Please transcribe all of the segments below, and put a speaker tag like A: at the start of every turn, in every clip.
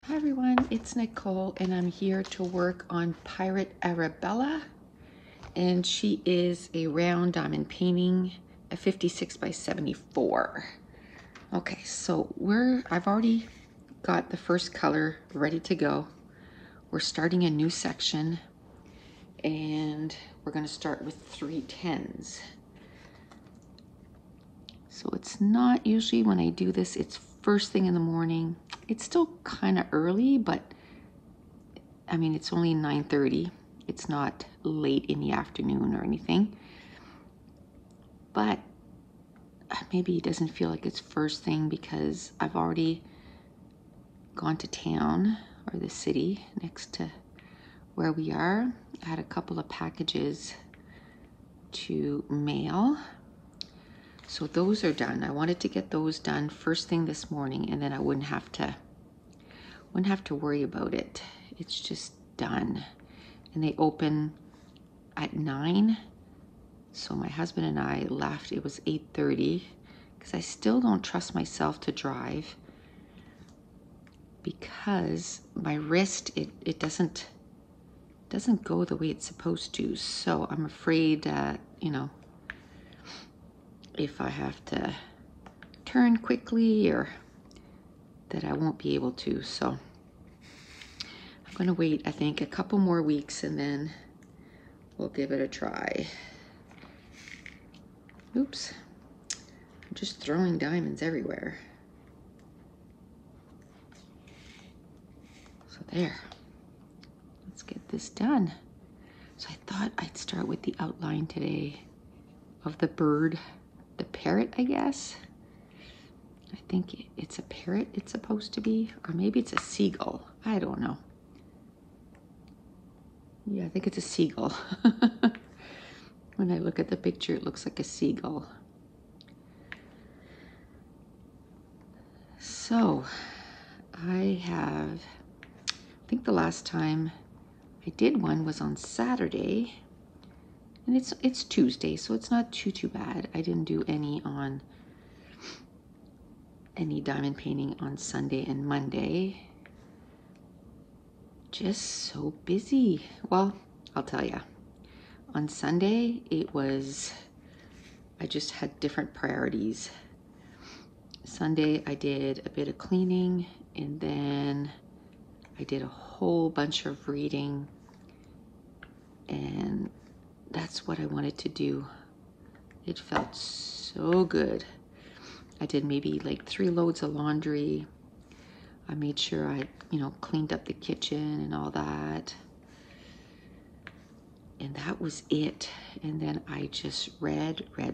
A: Hi everyone, it's Nicole and I'm here to work on Pirate Arabella, and she is a round diamond painting, a 56 by 74. Okay, so I've already got the first color ready to go. We're starting a new section and we're going to start with 3 10s. So it's not usually when I do this, it's first thing in the morning. It's still kind of early, but I mean, it's only 9:30. It's not late in the afternoon or anything. But maybe it doesn't feel like it's first thing because I've already gone to town or the city next to where we are. I had a couple of packages to mail. So those are done. I wanted to get those done first thing this morning, and then I wouldn't have to worry about it. It's just done. And they open at 9. So my husband and I left. It was 8:30 because I still don't trust myself to drive because my wrist, it doesn't go the way it's supposed to. So I'm afraid that, if I have to turn quickly or that I won't be able to. So I'm going to wait, I think, a couple more weeks and then we'll give it a try. Oops. I'm just throwing diamonds everywhere. So there. Let's get this done. So I thought I'd start with the outline today of the bird, the parrot, I guess. I think it's a parrot it's supposed to be, or maybe it's a seagull. I don't know. Yeah, I think it's a seagull. When I look at the picture, it looks like a seagull. So I think the last time I did one was on Saturday, and it's Tuesday, so it's not too bad. I didn't do any diamond painting on Sunday and Monday. Just so busy. Well, I'll tell you. On Sunday, I just had different priorities. Sunday, I did a bit of cleaning, and then I did a whole bunch of reading, and that's what I wanted to do. It felt so good. I did maybe like 3 loads of laundry. I made sure I, cleaned up the kitchen and all that. And that was it. And then I just read. I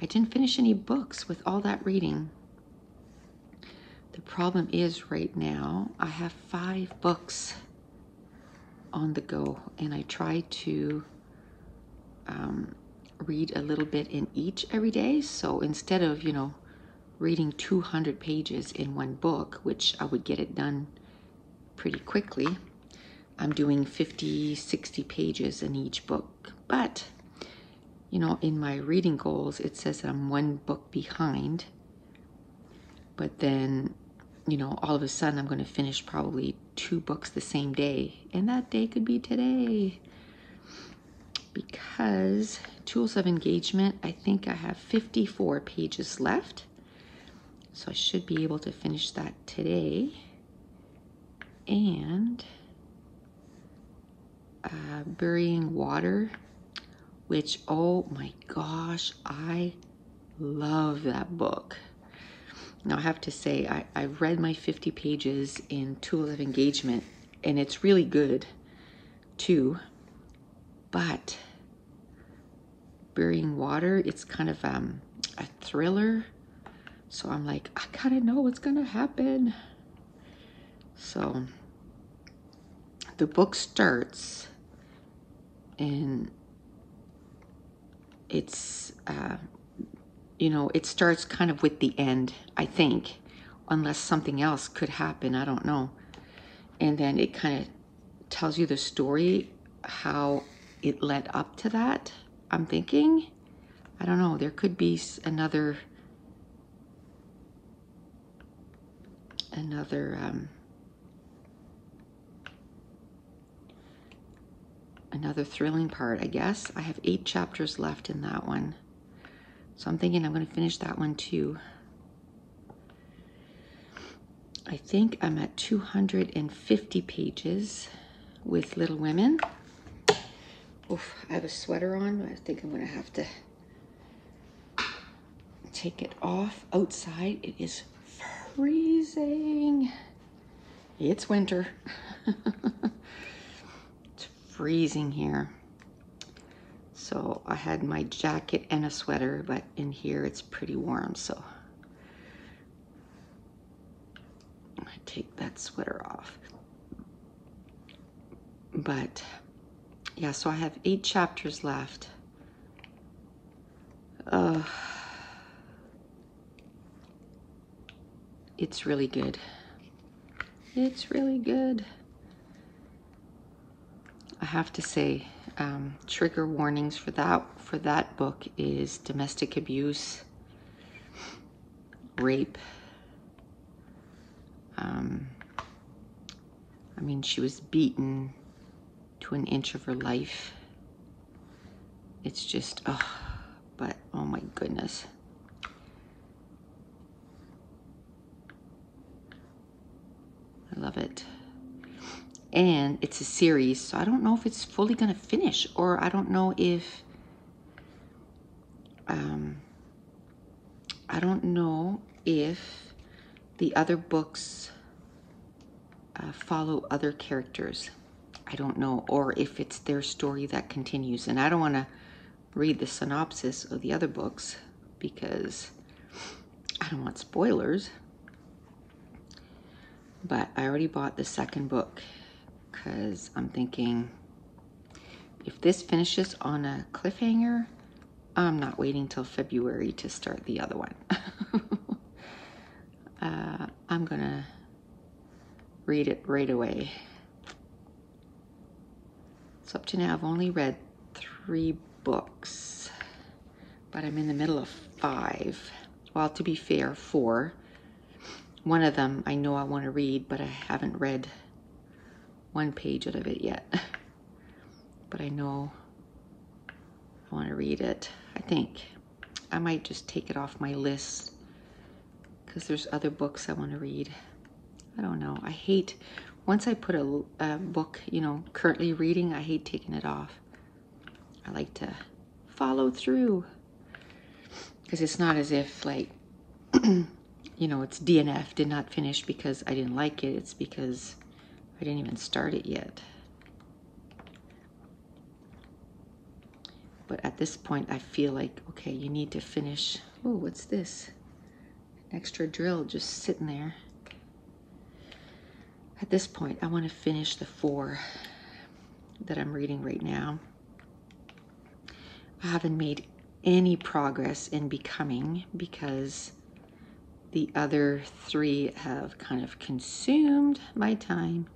A: didn't finish any books with all that reading. The problem is right now I have 5 books on the go, and I try to read a little bit in each every day. So instead of, reading 200 pages in one book, which I would get it done pretty quickly, I'm doing 50, 60 pages in each book. But, in my reading goals, it says that I'm 1 book behind. But then, all of a sudden I'm going to finish probably 2 books the same day. And that day could be today. Because Tools of Engagement, I think I have 54 pages left. So I should be able to finish that today. And Burying Water, which, oh my gosh, I love that book. Now I have to say, I've read my 50 pages in Tools of Engagement, and it's really good too. But Burying Water, it's kind of a thriller. So I'm like, I gotta know what's gonna happen. So the book starts, and it's, it starts kind of with the end, I think, unless something else could happen, I don't know. And then it kind of tells you the story, how it led up to that, I'm thinking. I don't know, there could be another another thrilling part, I guess. I have 8 chapters left in that one. So I'm thinking I'm going to finish that one too. I think I'm at 250 pages with Little Women. Oof, I have a sweater on. I think I'm going to have to take it off. Outside, it is freezing. It's winter. It's freezing here. So I had my jacket and a sweater, but in here it's pretty warm, so I take that sweater off. But yeah, so I have 8 chapters left. It's really good. It's really good. I have to say, trigger warnings for that book is domestic abuse, rape. I mean, she was beaten to an inch of her life. It's just, but oh my goodness. I love it. And it's a series, so I don't know if it's fully going to finish, or I don't know if the other books follow other characters. I don't know, or if it's their story that continues. And I don't want to read the synopsis of the other books because I don't want spoilers. But I already bought the second book because I'm thinking, if this finishes on a cliffhanger, I'm not waiting till February to start the other one. I'm gonna read it right away. So up to now, I've only read 3 books, but I'm in the middle of 5. Well, to be fair, 4. One of them I know I want to read, but I haven't read 1 page out of it yet. But I know I want to read it. I think I might just take it off my list because there's other books I want to read. I don't know. I hate, once I put a book, you know, currently reading, I hate taking it off. I like to follow through because it's not as if like, you know, it's DNF, did not finish because I didn't like it. It's because I didn't even start it yet. But at this point, I feel like, okay, you need to finish. Oh, what's this? An extra drill just sitting there. At this point, I want to finish the 4 that I'm reading right now. I haven't made any progress in Becoming because the other 3 have kind of consumed my time.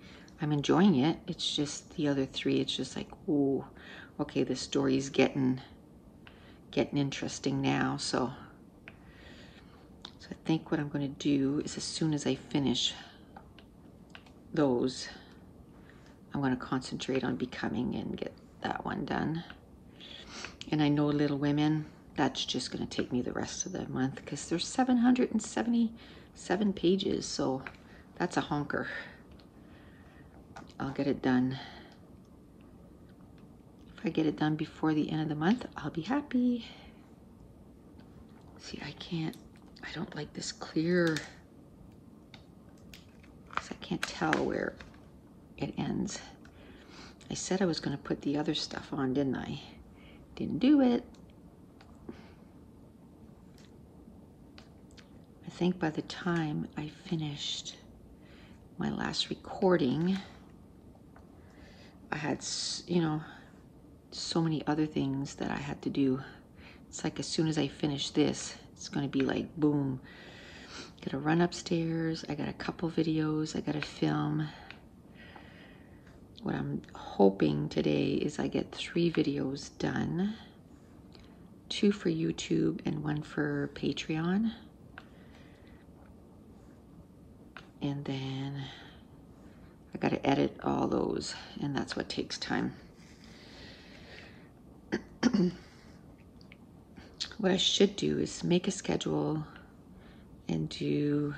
A: I'm enjoying it. It's just the other 3, it's just like, ooh, okay, the story's getting interesting now. So I think what I'm going to do is as soon as I finish those, I'm going to concentrate on Becoming and get that one done. And I know Little Women, that's just going to take me the rest of the month because there's 777 pages, so that's a honker. I'll get it done. If I get it done before the end of the month, I'll be happy. See, I don't like this clear, because I can't tell where it ends. I said I was going to put the other stuff on, didn't I? Didn't do it. I think by the time I finished my last recording, I had, you know, so many other things that I had to do. It's like as soon as I finish this, it's going to be like boom. Gotta run upstairs. I got a couple videos I gotta film. What I'm hoping today is I get 3 videos done. 2 for YouTube and 1 for Patreon. And then I got to edit all those, and that's what takes time. What I should do is make a schedule and do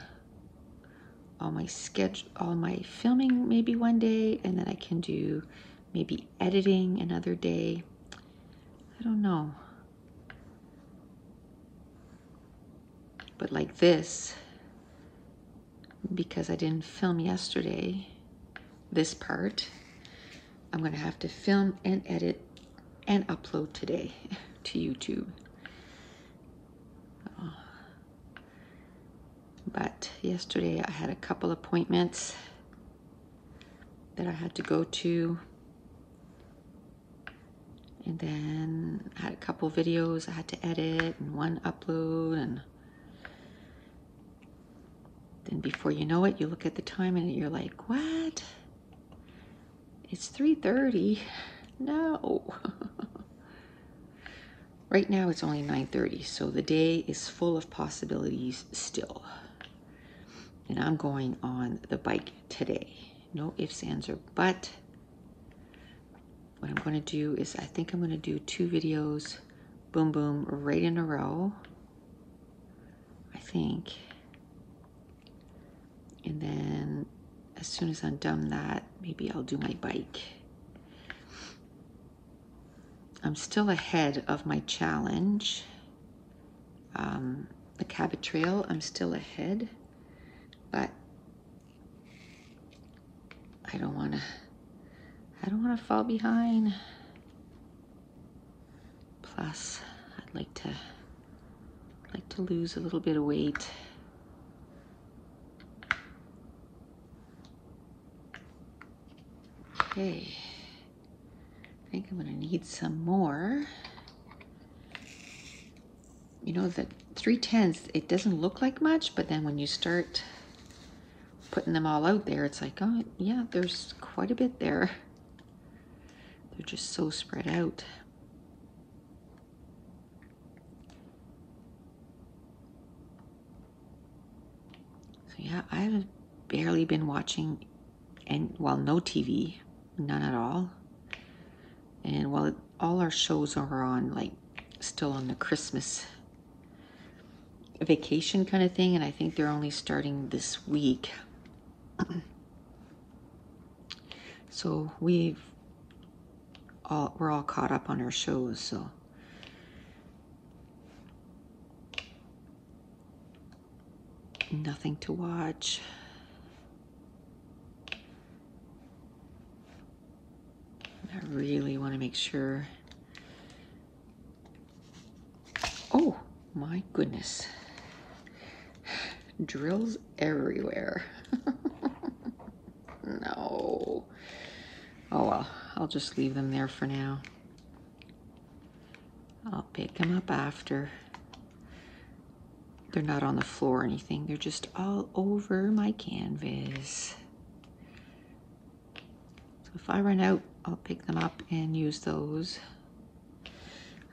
A: all my filming maybe one day, and then I can do maybe editing another day. I don't know. But like this, because I didn't film yesterday, this part, I'm going to have to film and edit and upload today to YouTube. But yesterday I had a couple appointments that I had to go to. And then I had a couple videos I had to edit and one upload. And then before you know it, you look at the time and you're like, what? It's 3:30. No. Right now it's only 9:30, so the day is full of possibilities still. And I'm going on the bike today. No ifs, ands, or buts. What I'm going to do is I think I'm going to do 2 videos, boom, boom, right in a row. I think. And then as soon as I'm done that, maybe I'll do my bike. I'm still ahead of my challenge. The Cabot Trail, I'm still ahead. But I don't want to fall behind. Plus, I'd like to lose a little bit of weight. Okay. I think I'm going to need some more. You know, the 310s, it doesn't look like much, but then when you start putting them all out there, it's like, oh yeah, there's quite a bit there. They're just so spread out. So yeah, I've barely been watching, and well, no TV, none at all. And while all our shows are on, like, still on the Christmas vacation kind of thing, and I think they're only starting this week. So we're all caught up on our shows, so nothing to watch. I really want to make sure. Oh my goodness. Drills everywhere. No. Oh well, I'll just leave them there for now. I'll pick them up after. They're not on the floor or anything. They're just all over my canvas. So if I run out, I'll pick them up and use those.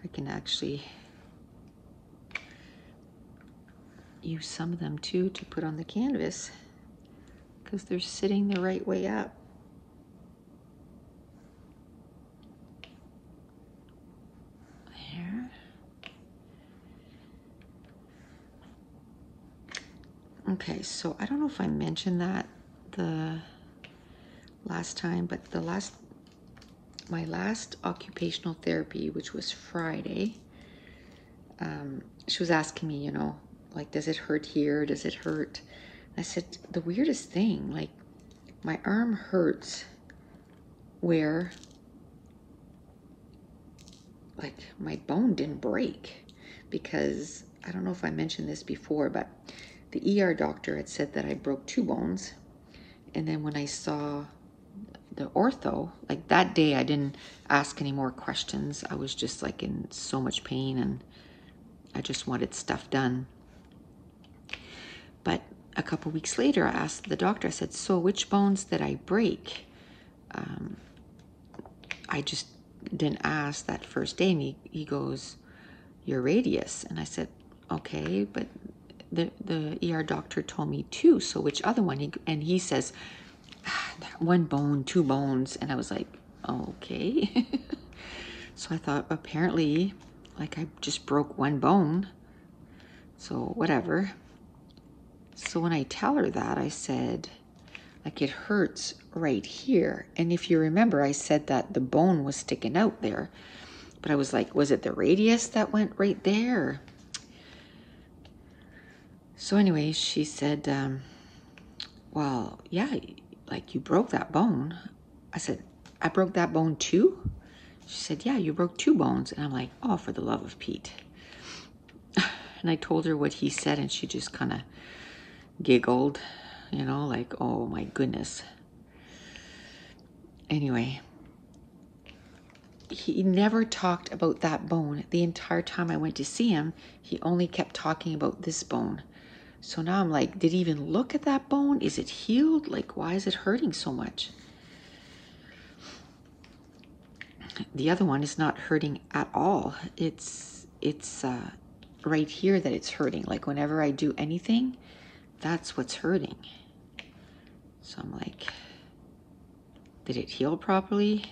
A: I can actually use some of them too to put on the canvas because they're sitting the right way up. There. Okay, so I don't know if I mentioned that the last time, but my last occupational therapy, which was Friday, she was asking me, you know, like, does it hurt here? Does it hurt? I said, the weirdest thing, like, my arm hurts where, like, my bone didn't break, because I don't know if I mentioned this before, but the ER doctor had said that I broke 2 bones. And then when I saw the ortho, like that day, I didn't ask any more questions. I was just like in so much pain and I just wanted stuff done. But a couple weeks later, I asked the doctor, I said, so which bones did I break? I just didn't ask that first day. And he goes, your radius. And I said, okay, but the ER doctor told me two. So which other one? And he says, one bone, two bones. And I was like, okay. So I thought, apparently, like, I just broke one bone. So whatever. So when I tell her that, I said, like, it hurts right here. And if you remember, I said that the bone was sticking out there. But I was like, was it the radius that went right there? So anyway, she said, well, yeah, like, you broke that bone. I said, I broke that bone too? She said, yeah, you broke two bones. And I'm like, oh, for the love of Pete. And I told her what he said, and she just kind of giggled, you know, like, oh my goodness. Anyway, he never talked about that bone. The entire time I went to see him, he only kept talking about this bone. So now I'm like, did he even look at that bone? Is it healed? Like, why is it hurting so much? The other one is not hurting at all. It's right here that it's hurting. Like, whenever I do anything, that's what's hurting. So I'm like, did it heal properly?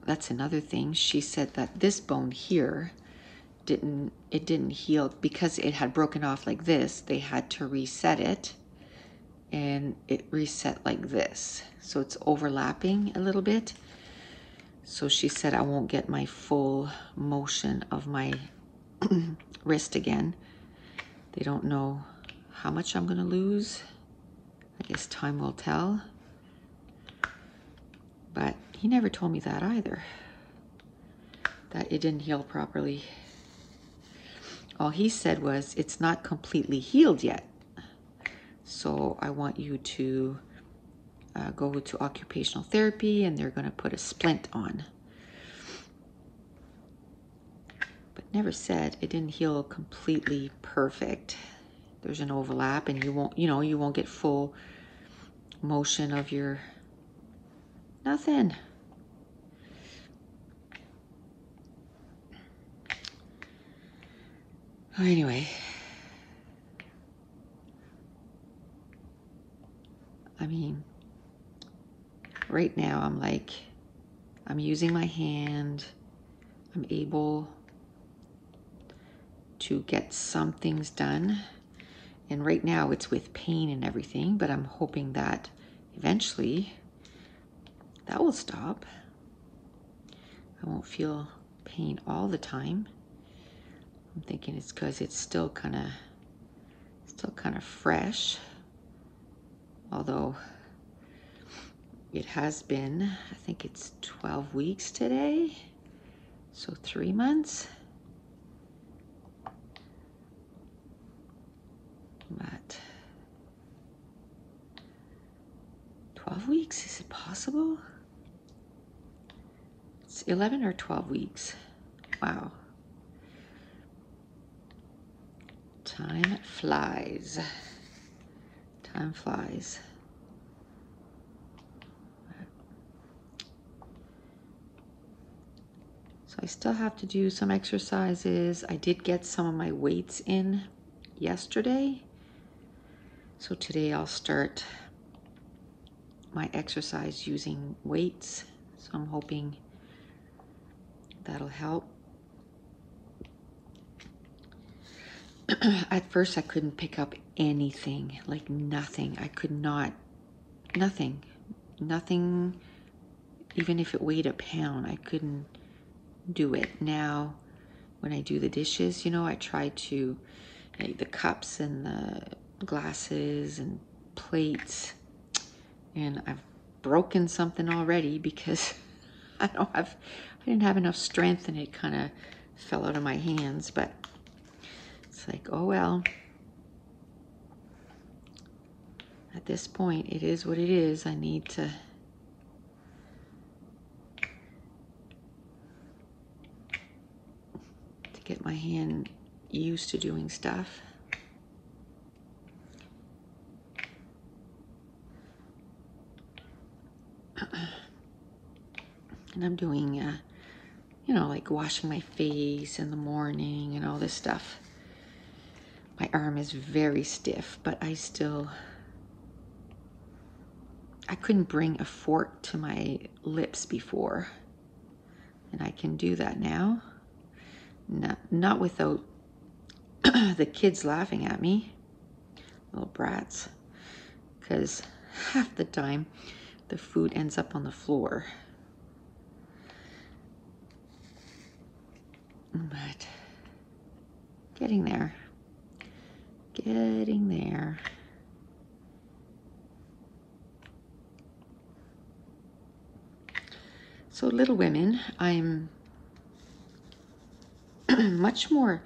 A: That's another thing. She said that this bone here didn't heal because it had broken off like this. They had to reset it, and it reset like this. So it's overlapping a little bit. So she said I won't get my full motion of my wrist again. They don't know how much I'm going to lose. I guess time will tell. But he never told me that either, that it didn't heal properly. All he said was, it's not completely healed yet. So I want you to go to occupational therapy, and they're going to put a splint on. But never said it didn't heal completely perfect. There's an overlap, and you won't get full motion of your nothing. Anyway, I mean, right now I'm like, I'm using my hand. I'm able to get some things done. And right now it's with pain and everything, but I'm hoping that eventually that will stop. I won't feel pain all the time. I'm thinking it's because it's still kind of fresh. Although it has been, I think it's 12 weeks today. So 3 months. But 12 weeks, is it possible? It's 11 or 12 weeks. Wow. Time flies. Time flies. So I still have to do some exercises. I did get some of my weights in yesterday. So today I'll start my exercise using weights. So I'm hoping that'll help. At first I couldn't pick up anything, like nothing. I could not, nothing, even if it weighed a pound, I couldn't do it. Now, when I do the dishes, I try to, the cups and the glasses and plates, and I've broken something already because I didn't have enough strength, and it kind of fell out of my hands. But it's like, oh well, at this point it is what it is. I need to get my hand used to doing stuff. And I'm doing, like washing my face in the morning and all this stuff. My arm is very stiff, but I couldn't bring a fork to my lips before, and I can do that now. Not without the kids laughing at me, little brats, because half the time the food ends up on the floor. But getting there. Getting there. So Little Women, I'm much more,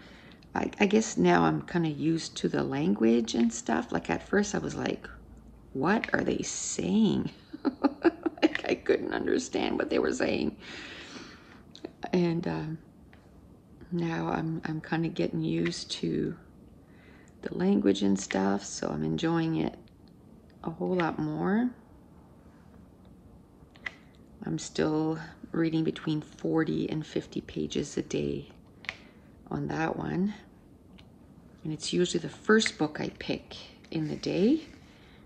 A: I guess now I'm kind of used to the language and stuff. Like at first I was like, what are they saying? Like I couldn't understand what they were saying. And now I'm kind of getting used to the language and stuff, so I'm enjoying it a whole lot more. I'm still reading between 40 and 50 pages a day on that one. And it's usually the first book I pick in the day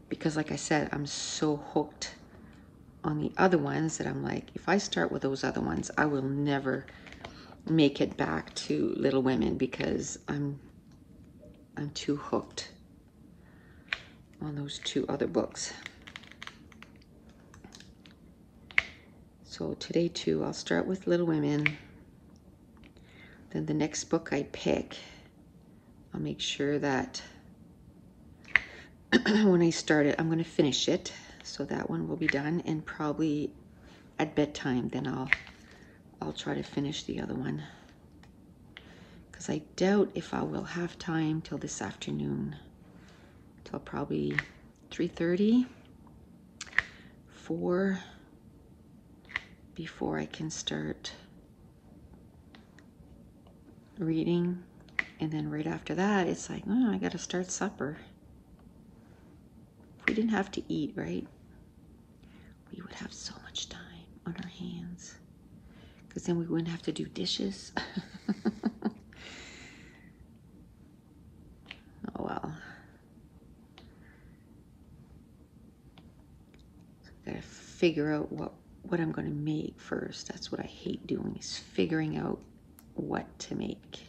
A: because, like I said, I'm so hooked on the other ones that I'm like, if I start with those other ones, I will never make it back to Little Women because I'm too hooked on those two other books. So today too, I'll start with Little Women. Then the next book I pick, I'll make sure that when I start it, I'm going to finish it. So that one will be done, and probably at bedtime, then I'll try to finish the other one. Because I doubt if I will have time till this afternoon, till probably 3:30, 4, before I can start reading. And then right after that, it's like, oh, I gotta start supper. If we didn't have to eat, right, we would have so much time on our hands, because then we wouldn't have to do dishes. Oh well. So I gotta figure out what I'm gonna make first. That's what I hate doing, is figuring out what to make.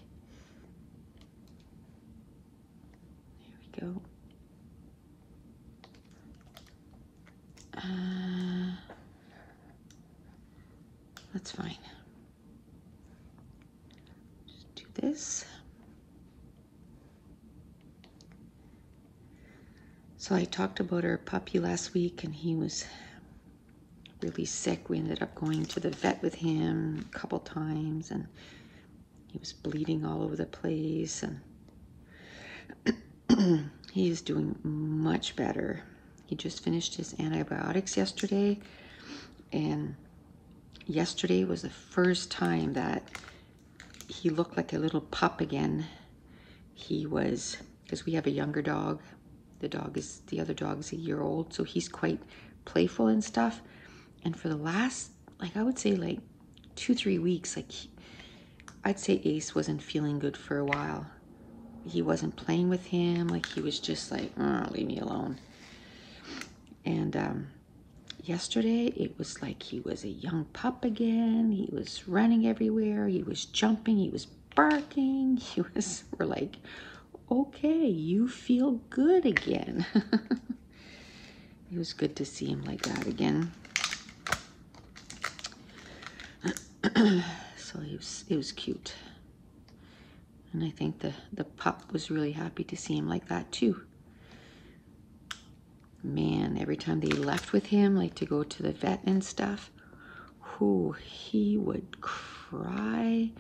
A: There we go. That's fine. Just do this. So I talked about our puppy last week, and he was really sick. We ended up going to the vet with him a couple times, and he was bleeding all over the place, and he is doing much better. He just finished his antibiotics yesterday, and yesterday was the first time that he looked like a little pup again. He was, because we have a younger dog. The other dog is a year old, so he's quite playful and stuff. And for the last, like I would say like 2-3 weeks, like I'd say Ace wasn't feeling good for a while. He wasn't playing with him. Like he was just like, oh, leave me alone. And yesterday, it was like he was a young pup again. He was running everywhere. He was jumping. He was barking. We're like, okay, you feel good again. It was good to see him like that again. So it was cute. And I think the pup was really happy to see him like that too. Man, every time they left with him, like to go to the vet and stuff, he would cry.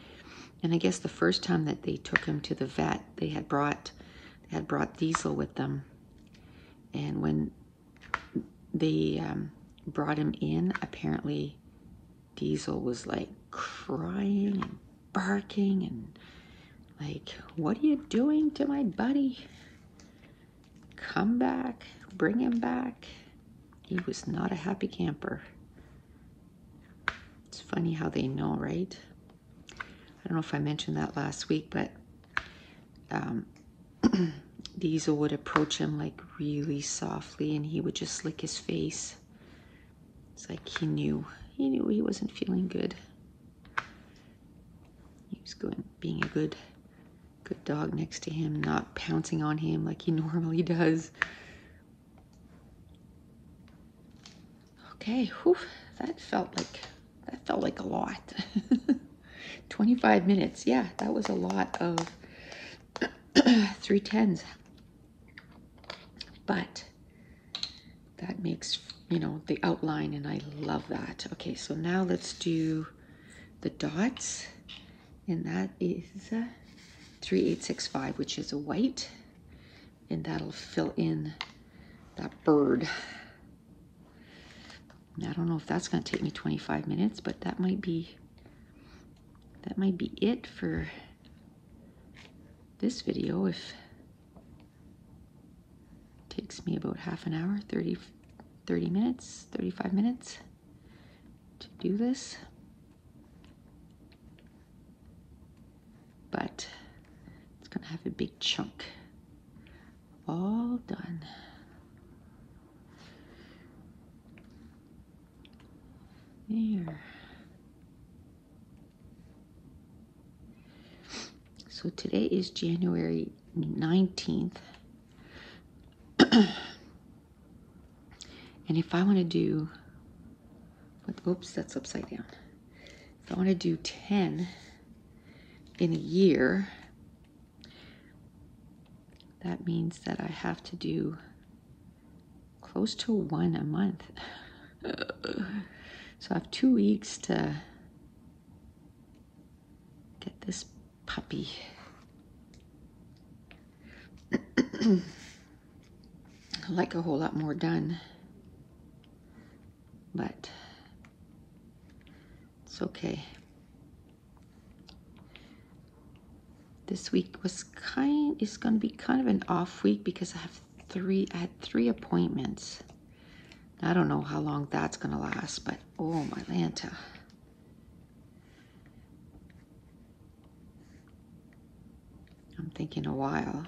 A: And I guess the first time that they took him to the vet, they had brought Diesel with them. And when they brought him in, apparently Diesel was like crying and barking and like, what are you doing to my buddy? Come back, bring him back. He was not a happy camper. It's funny how they know, right? I don't know if I mentioned that last week, but Diesel would approach him like really softly and he would just lick his face. It's like he knew he wasn't feeling good. He was being a good dog next to him, not pouncing on him like he normally does. Okay, whew, that felt like a lot. 25 minutes, yeah, that was a lot of 310s. But that makes, the outline, and I love that. Okay, so now let's do the dots, and that is 3865, which is a white, and that'll fill in that bird. Now, I don't know if that's going to take me 25 minutes, but that might be it for this video. If it takes me about half an hour, 30 minutes, 35 minutes to do this. But it's going to have a big chunk all done. There. So today is January 19th. And if I want to do, oops, that's upside down. If I want to do 10 in a year, that means that I have to do close to 1 a month. So I have 2 weeks to get this puppy. I like a whole lot more done, but it's okay. This week is going to be kind of an off week because I had 3 appointments. I don't know how long that's going to last, but oh my Lanta. I'm thinking a while.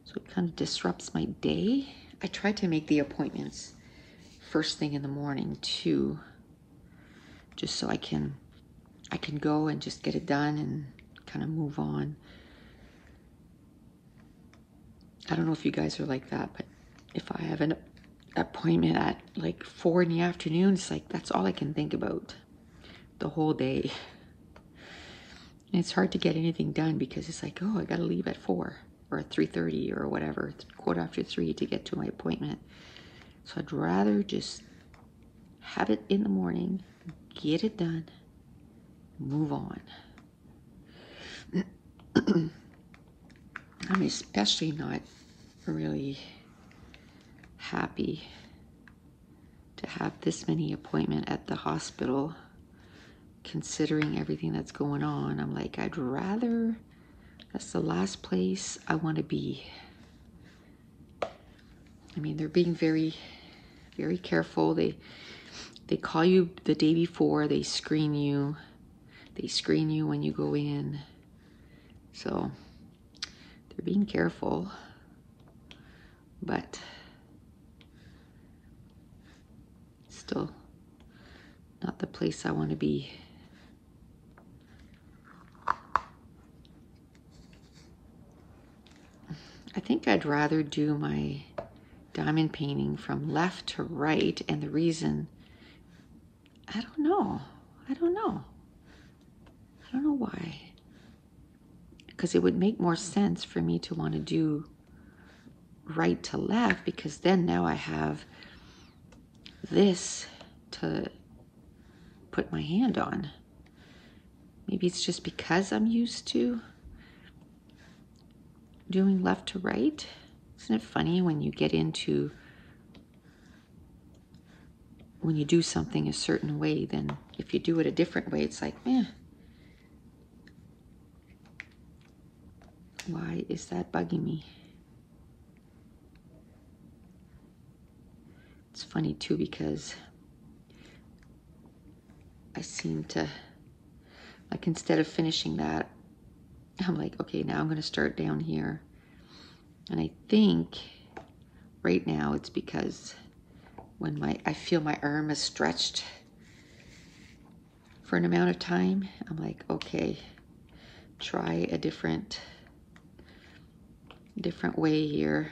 A: So it kind of disrupts my day. I try to make the appointments first thing in the morning too, just so I can go and just get it done and kind of move on. I don't know if you guys are like that, but if I have an appointment at like 4 in the afternoon, it's like that's all I can think about the whole day. And it's hard to get anything done because it's like, oh, I gotta leave at 4 or at 3:30 or whatever. It's 3:15 to get to my appointment. So I'd rather just have it in the morning, get it done, move on. I'm especially not really happy to have this many appointments at the hospital, considering everything that's going on. I'm like, I'd rather, that's the last place I want to be. I mean, they're being very, very careful. They call you the day before, they screen you. They screen you when you go in. So they're being careful, but still not the place I want to be. I think I'd rather do my diamond painting from left to right, and the reason, I don't know why. Because it would make more sense for me to want to do right to left, because then now I have this to put my hand on. Maybe it's just because I'm used to doing left to right. Isn't it funny when you get into, when you do something a certain way, then if you do it a different way, it's like, why is that bugging me? It's funny too because I seem to, like, instead of finishing that, I'm like, okay, now I'm going to start down here. And I think right now it's because when I feel my arm is stretched for an amount of time, I'm like, okay, try a different way here.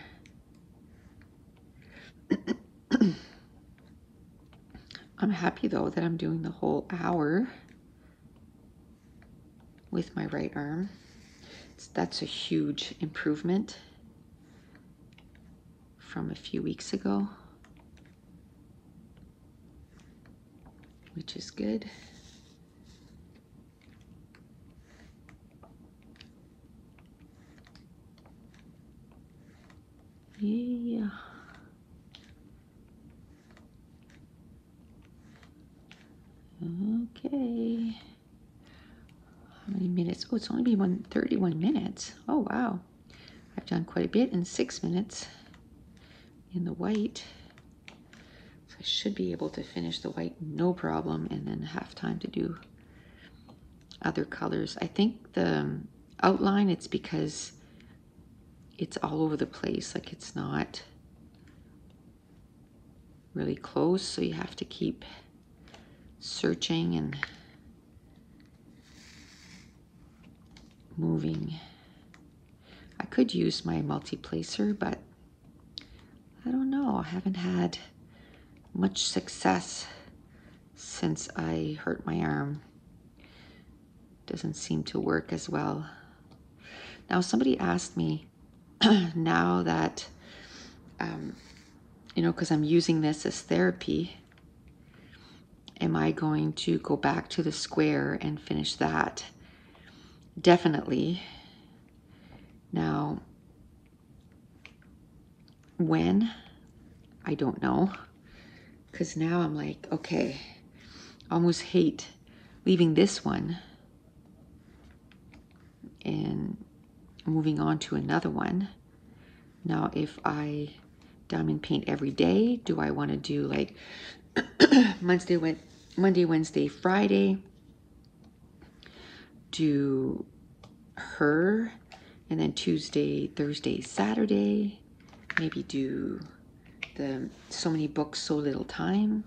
A: I'm happy though that I'm doing the whole hour with my right arm. That's a huge improvement from a few weeks ago, which is good. Yeah. Okay. How many minutes? Oh, it's only been 31 minutes. Oh, wow. I've done quite a bit in 6 minutes in the white. So I should be able to finish the white no problem and then have time to do other colors. I think the outline, it's because it's all over the place. Like, it's not really close, so you have to keep searching and moving. I could use my multi-placer, but I don't know. I haven't had much success since I hurt my arm. Doesn't seem to work as well. Now, somebody asked me now that, you know, because I'm using this as therapy, am I going to go back to the square and finish that? Definitely. Now, when? I don't know. Because now I'm like, okay, I almost hate leaving this one and moving on to another one. Now, if I diamond paint every day, do I want to do like Monday, Wednesday, Friday, do her, and then Tuesday, Thursday, Saturday, maybe do the so many books, so little time.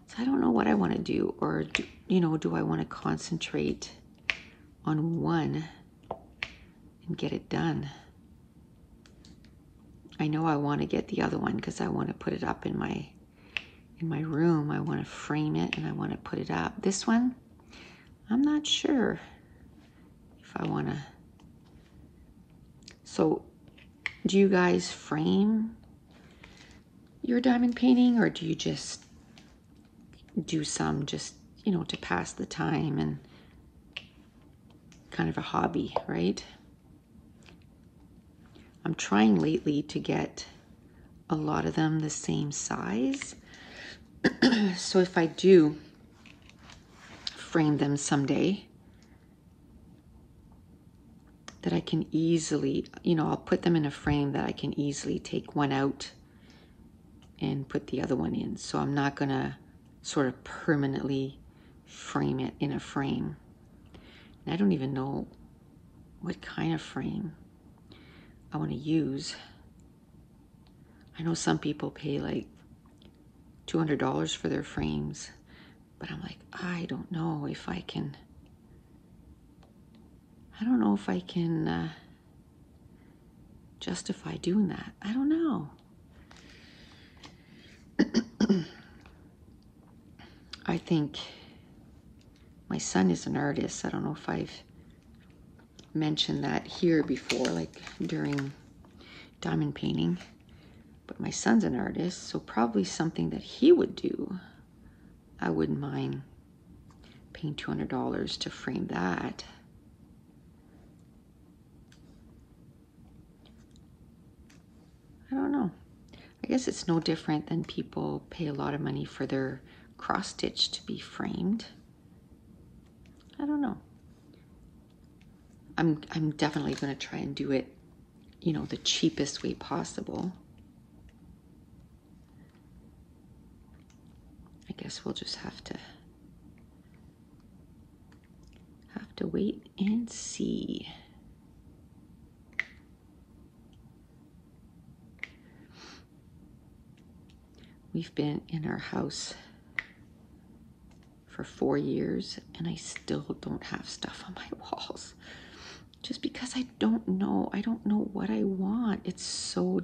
A: So I don't know what I want to do, or do, you know, do I want to concentrate on one and get it done? I know I want to get the other one because I want to put it up in my room. I want to frame it and I want to put it up. This one, I'm not sure if I want to. So, do you guys frame your diamond painting, or do you just do some just, you know, to pass the time and kind of a hobby, right? I'm trying lately to get a lot of them the same size. So if I do frame them someday, that I can easily, you know, I'll put them in a frame that I can easily take one out and put the other one in. So I'm not gonna sort of permanently frame it in a frame. And I don't even know what kind of frame I want to use. I know some people pay like $200 for their frames, but I'm like, I don't know if I can. I don't know if I can justify doing that. I don't know. I think my son is an artist. I don't know if I've mentioned that here before, like during diamond painting, but my son's an artist, so probably something that he would do. I wouldn't mind paying $200 to frame that. I don't know. I guess it's no different than people pay a lot of money for their cross stitch to be framed. I don't know. I'm definitely going to try and do it, you know, the cheapest way possible. I guess we'll just have to wait and see. We've been in our house for 4 years and I still don't have stuff on my walls. Just because I don't know what I want. It's so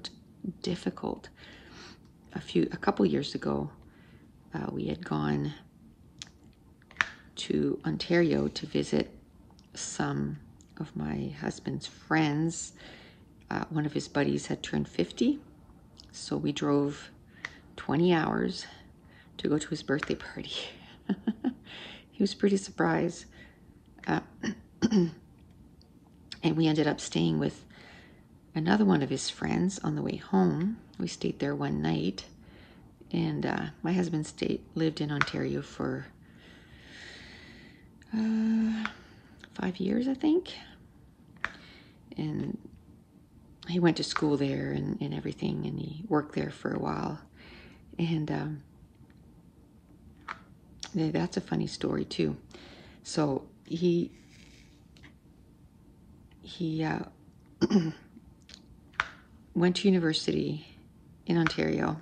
A: difficult. A couple years ago, we had gone to Ontario to visit some of my husband's friends. One of his buddies had turned 50, so we drove 20 hours to go to his birthday party. He was pretty surprised. And we ended up staying with another one of his friends on the way home. We stayed there one night, and my husband lived in Ontario for 5 years, I think. And he went to school there and everything, and he worked there for a while. And that's a funny story too. So he went to university in Ontario,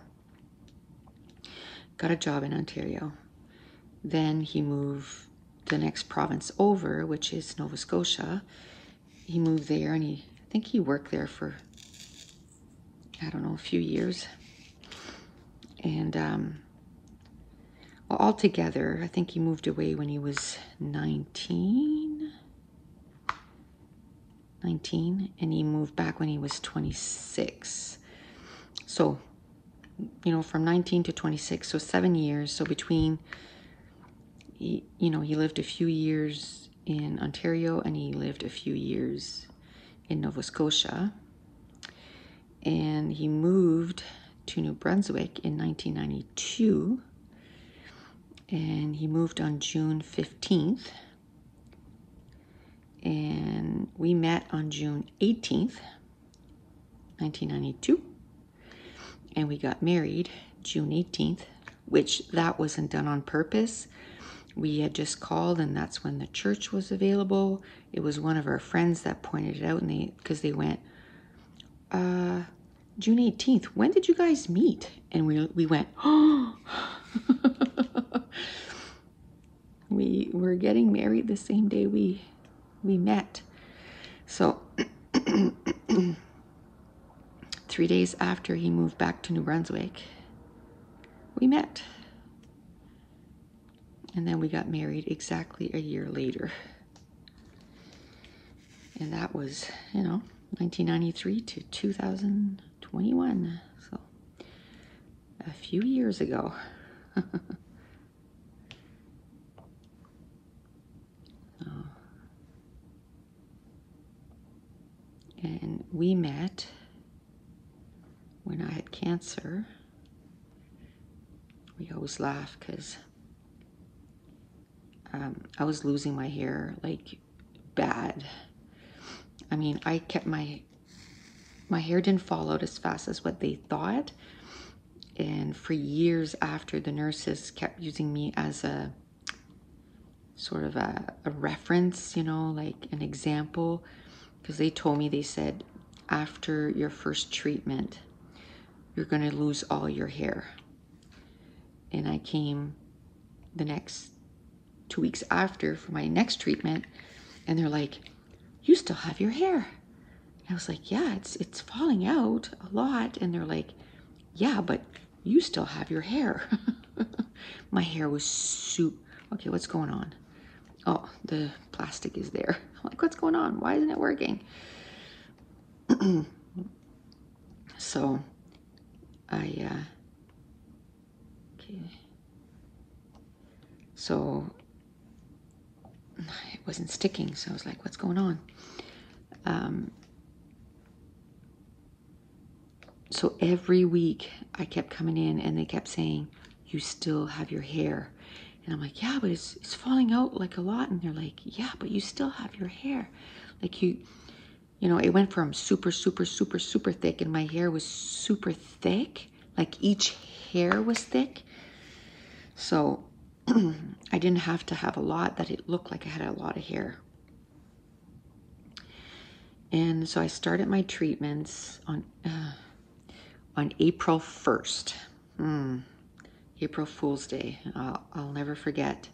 A: got a job in Ontario. Then he moved the next province over, which is Nova Scotia. He moved there, and I think he worked there for, I don't know, a few years. And well, altogether, I think he moved away when he was 19, and he moved back when he was 26. So, you know, from 19 to 26, so 7 years. So between, he lived a few years in Ontario and he lived a few years in Nova Scotia. And he moved to New Brunswick in 1992. And he moved on June 15th. And we met on June 18th, 1992. And we got married June 18th, which that wasn't done on purpose. We had just called, and that's when the church was available. It was one of our friends that pointed it out, and because they went, June 18th, when did you guys meet? And we went, oh, we were getting married the same day we met. So 3 days after he moved back to New Brunswick, we met. And then we got married exactly a year later. And that was, 1993 to 2021. So a few years ago. And we met when I had cancer. We always laugh because I was losing my hair like bad. I mean, I kept my hair didn't fall out as fast as what they thought. And for years after, the nurses kept using me as a sort of a reference, like an example. Because they told me, they said, after your first treatment, you're going to lose all your hair. And I came the next 2 weeks after for my next treatment, and they're like, you still have your hair. And I was like, yeah, it's falling out a lot. And they're like, yeah, but you still have your hair. My hair was okay, what's going on? Oh, the plastic is there. I'm like, what's going on? Why isn't it working? So okay. So it wasn't sticking. So I was like, what's going on? So every week I kept coming in and they kept saying, you still have your hair. And I'm like, yeah, but it's falling out like a lot. And they're like, yeah, but you still have your hair. Like it went from super, super, super, super thick, and my hair was super thick. Like each hair was thick. So I didn't have to have a lot that it looked like I had a lot of hair. And so I started my treatments on April 1st. April Fool's Day. I'll never forget.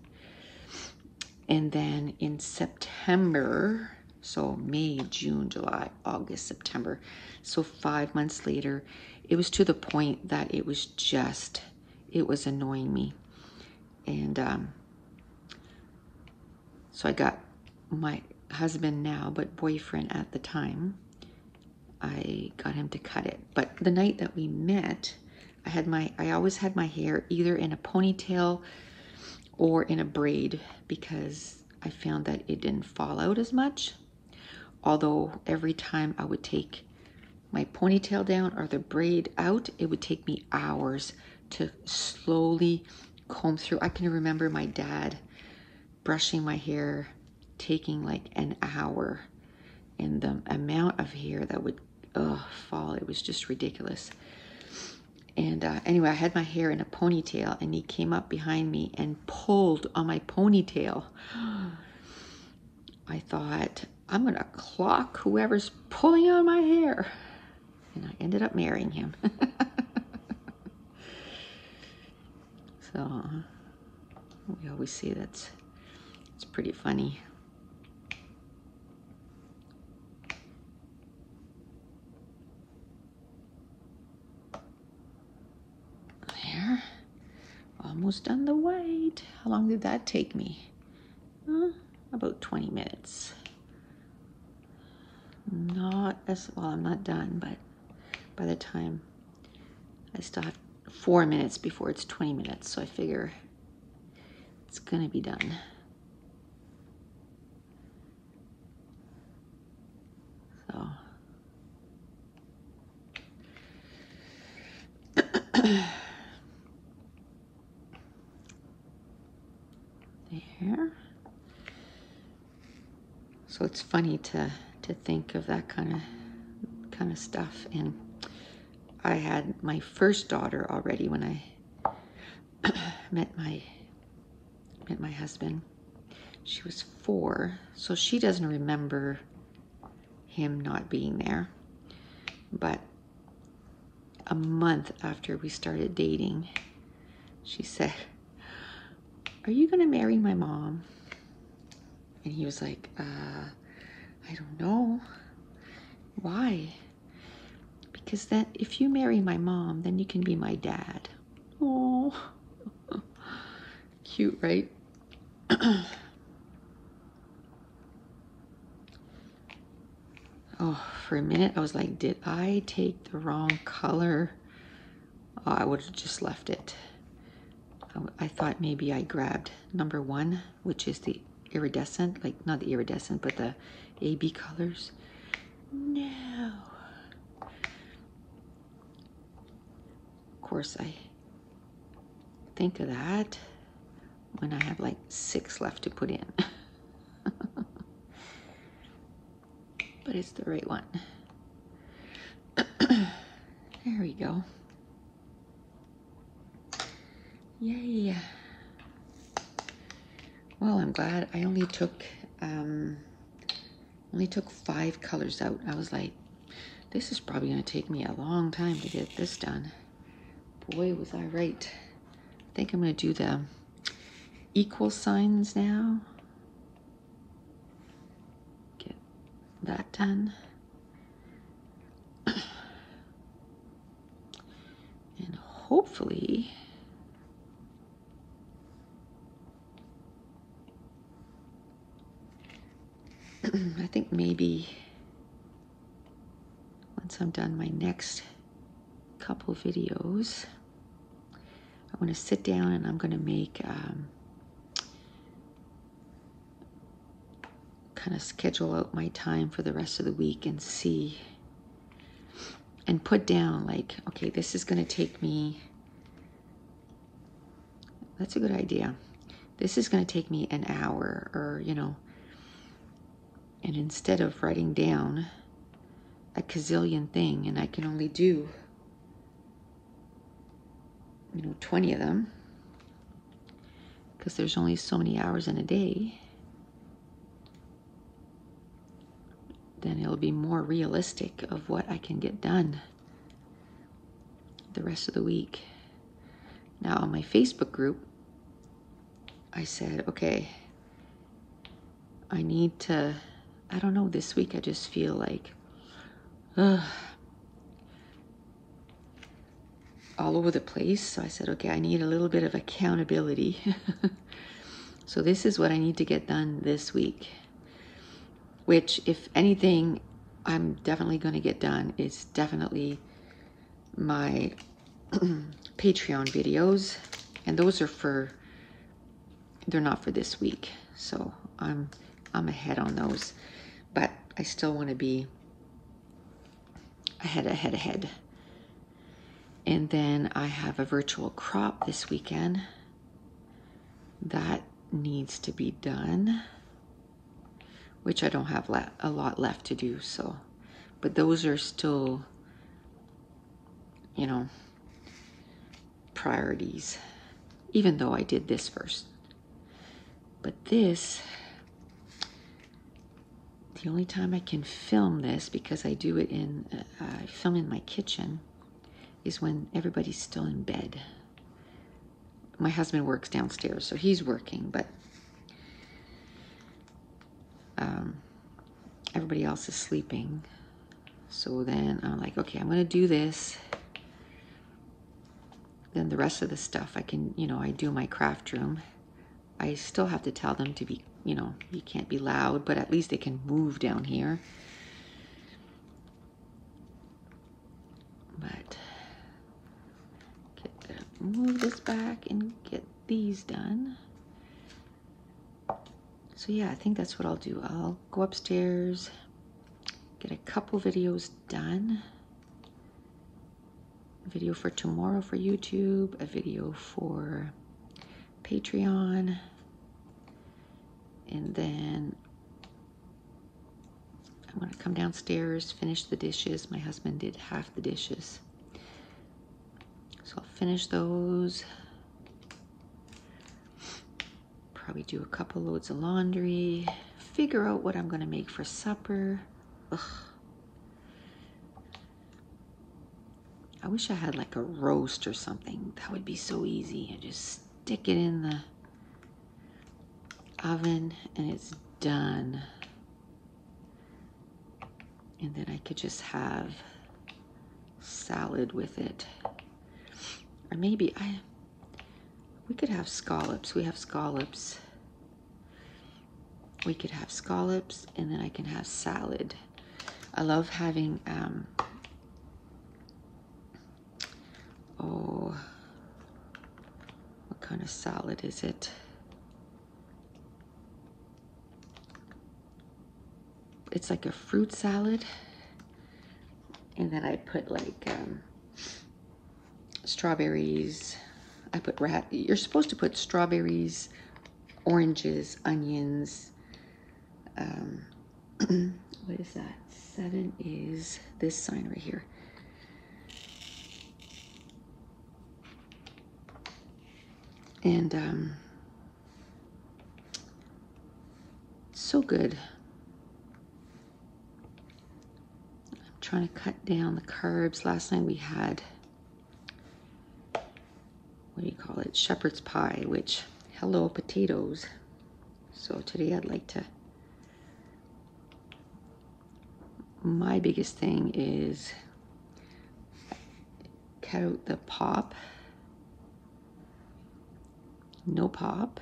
A: And then in September, so May, June, July, August, September, so 5 months later, it was to the point that it was annoying me. And so I got my husband now, but boyfriend at the time, I got him to cut it. But the night that we met, I always had my hair either in a ponytail or in a braid, because I found that it didn't fall out as much. Although every time I would take my ponytail down or the braid out, it would take me hours to slowly comb through. I can remember my dad brushing my hair taking like an hour, and the amount of hair that would fall, it was just ridiculous. And anyway, I had my hair in a ponytail, and he came up behind me and pulled on my ponytail. I thought, I'm gonna clock whoever's pulling on my hair. And I ended up marrying him. So we always say it's pretty funny. There, almost done the white. How long did that take me? About 20 minutes. Not as well, I'm not done, but by the time I still have 4 minutes before it's 20 minutes, so I figure it's gonna be done. So there. So it's funny to think of that kind of stuff. And I had my first daughter already when I met my husband. She was 4, so she doesn't remember him not being there. But a month after we started dating, she said, "Are you gonna marry my mom?" And he was like, I don't know. Why? Because then if you marry my mom, then you can be my dad. Oh, cute, right? Oh, for a minute I was like, did I take the wrong color? Oh, I would have just left it. I thought maybe I grabbed number 1, which is the iridescent, like not the iridescent, but the AB colors. No. Of course, I think of that when I have like 6 left to put in. But it's the right one. There we go. Yay. Well, I'm glad I only took 5 colors out. I was like, this is probably going to take me a long time to get this done. Boy, was I right. I think I'm going to do the equal signs now. Get that done. And hopefully I think maybe once I'm done my next couple videos, I want to sit down and I'm going to make kind of schedule out my time for the rest of the week and see and put down like, okay, this is going to take me, that's a good idea. This is going to take me an hour, or, you know, and instead of writing down a gazillion thing, and I can only do, 20 of them, because there's only so many hours in a day, then it'll be more realistic of what I can get done the rest of the week. Now on my Facebook group, I said, okay, I need to, I don't know, this week I just feel like, all over the place. So I said, okay, I need a little bit of accountability. So this is what I need to get done this week, which, if anything, I'm definitely going to get done is definitely my Patreon videos. And those are they're not for this week. So I'm ahead on those, but I still want to be ahead. And then I have a virtual crop this weekend that needs to be done, which I don't have a lot left to do. So, but those are still, you know, priorities, even though I did this first. But this, the only time I can film this, because I do it I film in my kitchen, is when everybody's still in bed. My husband works downstairs, so he's working, but everybody else is sleeping. So then I'm like, okay, I'm gonna do this. Then the rest of the stuff I can, I do my craft room. I still have to tell them to be, you can't be loud, but at least they can move down here. But move this back and get these done. So yeah, I think that's what I'll do. I'll go upstairs, get a couple videos done. A video for tomorrow for YouTube, a video for Patreon, and then I'm gonna come downstairs, finish the dishes. My husband did half the dishes. So I'll finish those. Probably do a couple loads of laundry. Figure out what I'm gonna make for supper. Ugh. I wish I had like a roast or something. That would be so easy. And just stick it in the oven and it's done. And then I could just have salad with it. Or maybe we could have scallops. We have scallops. We could have scallops and then I can have salad. I love having, what kind of salad is it? It's like a fruit salad. And then I put like strawberries. I put you're supposed to put strawberries, oranges, onions. What is that? 7 is this sign right here. And so good. I'm trying to cut down the carbs. Last night we had, what do you call it? Shepherd's pie, which, hello, potatoes. So today I'd like to, my biggest thing is cut out the pop. No pop.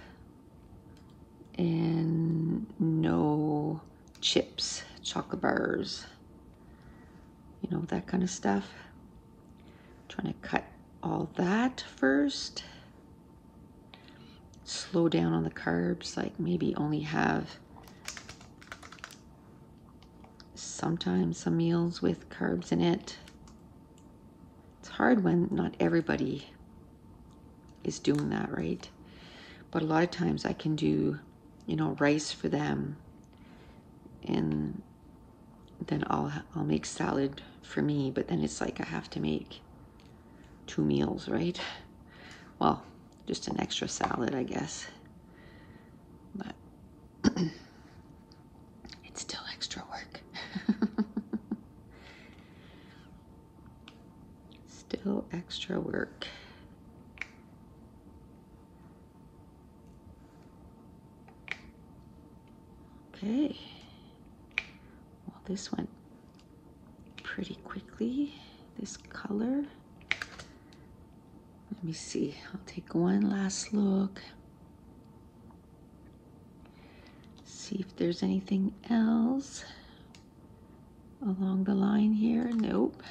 A: And no chips, chocolate bars, that kind of stuff. Trying to cut all that first. Slow down on the carbs, like maybe only have sometimes some meals with carbs in it. It's hard when not everybody is doing that, right? But a lot of times I can do, rice for them, and then I'll make salad for me, but then it's like I have to make 2 meals, right? Well, just an extra salad, I guess. It's still extra work. Still extra work. Okay. Well, this went pretty quickly, this color. Let me see, I'll take one last look. See if there's anything else along the line here. Nope.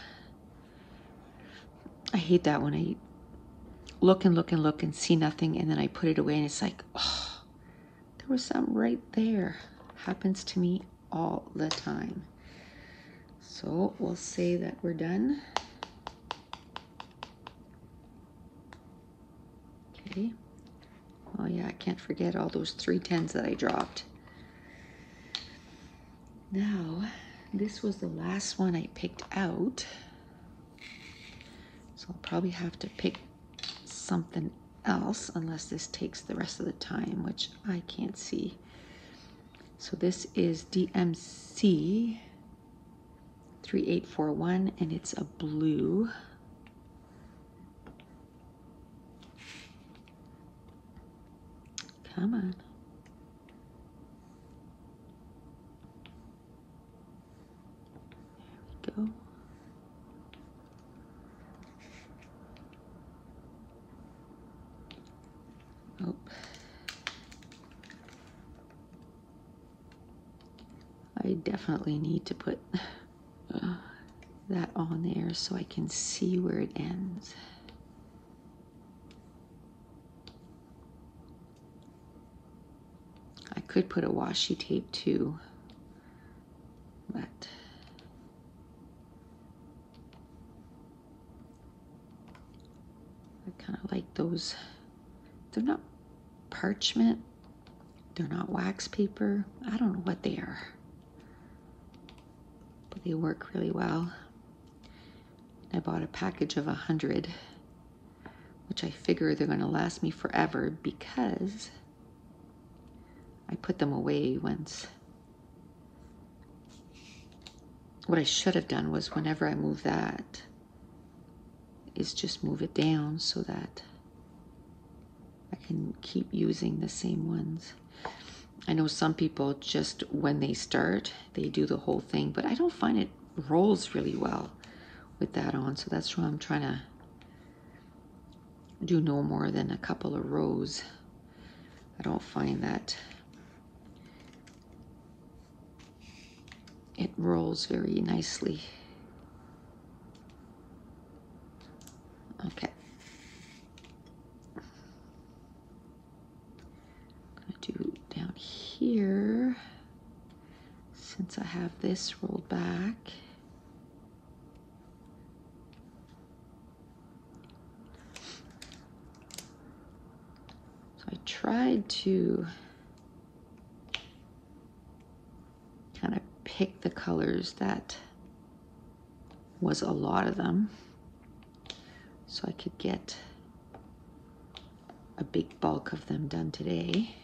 A: I hate that when I look and look and look and see nothing and then I put it away and it's like, oh, there was something right there. Happens to me all the time. So we'll say that we're done. Okay. Oh yeah, I can't forget all those 3 10s that I dropped. Now, this was the last one I picked out. So I'll probably have to pick something else unless this takes the rest of the time, which I can't see. So this is DMC 3841 and it's a blue. Come on. There we go. Oh. I definitely need to put that on there so I can see where it ends. I could put a washi tape too, but I kind of like those. They're not parchment, they're not wax paper. I don't know what they are, but they work really well. I bought a package of 100, which I figure they're going to last me forever because I put them away once. What I should have done was whenever I move that is just move it down so that I can keep using the same ones. I know some people just when they start, they do the whole thing, but I don't find it rolls really well with that on. So that's why I'm trying to do no more than a couple of rows. I don't find that it rolls very nicely. Okay. I'm gonna do down here, since I have this rolled back. So I tried to kind of pick the colors that was a lot of them, so I could get a big bulk of them done today.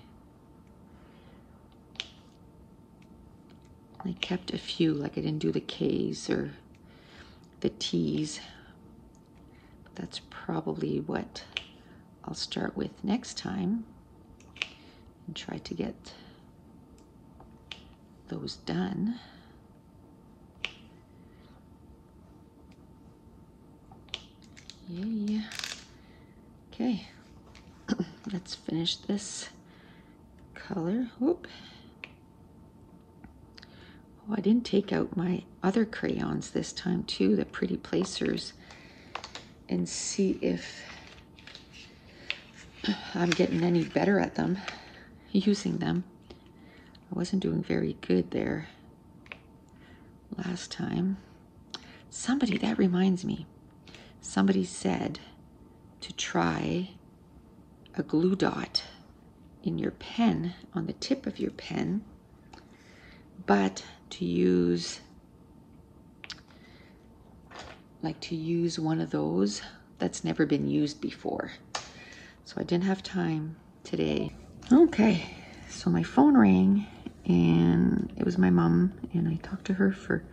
A: I kept a few, like I didn't do the K's or the T's, but that's probably what I'll start with next time and try to get those done. Yay. Okay, let's finish this color. Whoop. Oh, I didn't take out my other crayons this time too, the Pretty Placers, and see if I'm getting any better at them, using them. I wasn't doing very good there last time. Somebody, that reminds me, somebody said to try a glue dot in your pen, on the tip of your pen, but to use, like to use one of those that's never been used before. So I didn't have time today. Okay, So my phone rang and it was my mom, and I talked to her for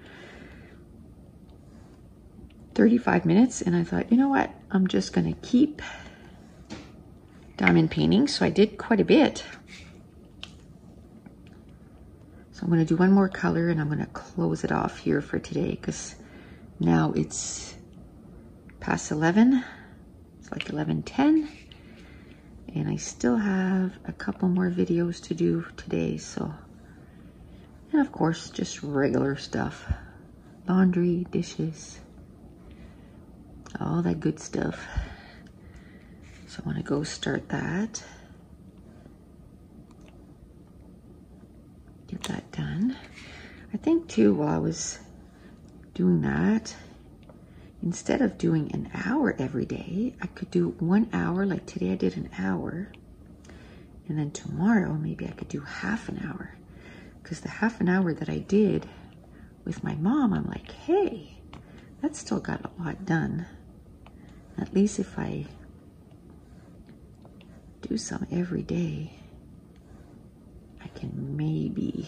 A: 35 minutes, and I thought, you know what, I'm just gonna keep diamond painting. So I did quite a bit. So I'm gonna do one more color and I'm gonna close it off here for today, because now it's past 11. It's like 11:10, and I still have a couple more videos to do today. So, and of course, just regular stuff, laundry, dishes, all that good stuff. So I want to go start that, get that done. I think too, while I was doing that, instead of doing an hour every day, I could do 1 hour. Like today I did an hour, and then tomorrow maybe I could do half an hour, because the half an hour that I did with my mom, I'm like, hey, that still got a lot done. At least if I do some every day, I can maybe,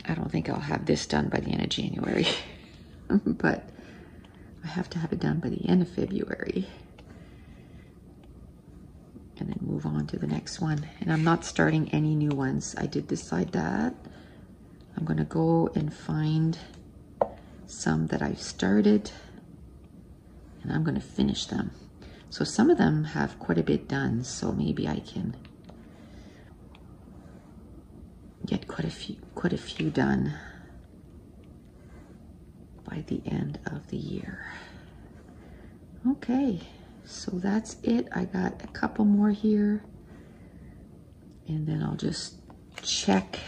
A: I don't think I'll have this done by the end of January, but I have to have it done by the end of February, and then move on to the next one. And I'm not starting any new ones. I did decide that I'm gonna go and find some that I've started, and I'm gonna finish them. So some of them have quite a bit done, so maybe I can get quite a few done by the end of the year. Okay, so that's it. I got a couple more here, and then I'll just check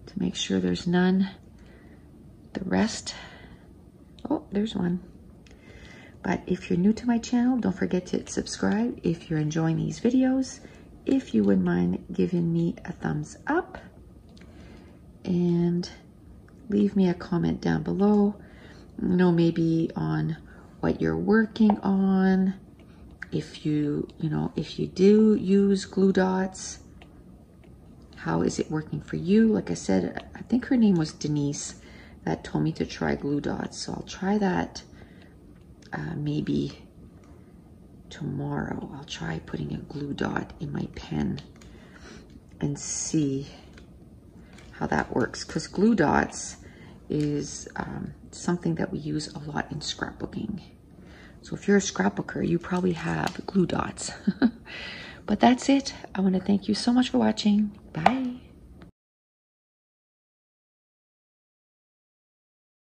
A: to make sure there's none. The rest, oh, there's one. But if you're new to my channel, don't forget to subscribe if you're enjoying these videos. If you wouldn't mind giving me a thumbs up, and leave me a comment down below, you know, maybe on what you're working on. If you do use glue dots, how is it working for you? Like I said, I think her name was Denise that told me to try glue dots. So I'll try that maybe tomorrow. I'll try putting a glue dot in my pen and see how that works, because glue dots is something that we use a lot in scrapbooking. So if you're a scrapbooker, you probably have glue dots. But that's it. I want to thank you so much for watching. Bye.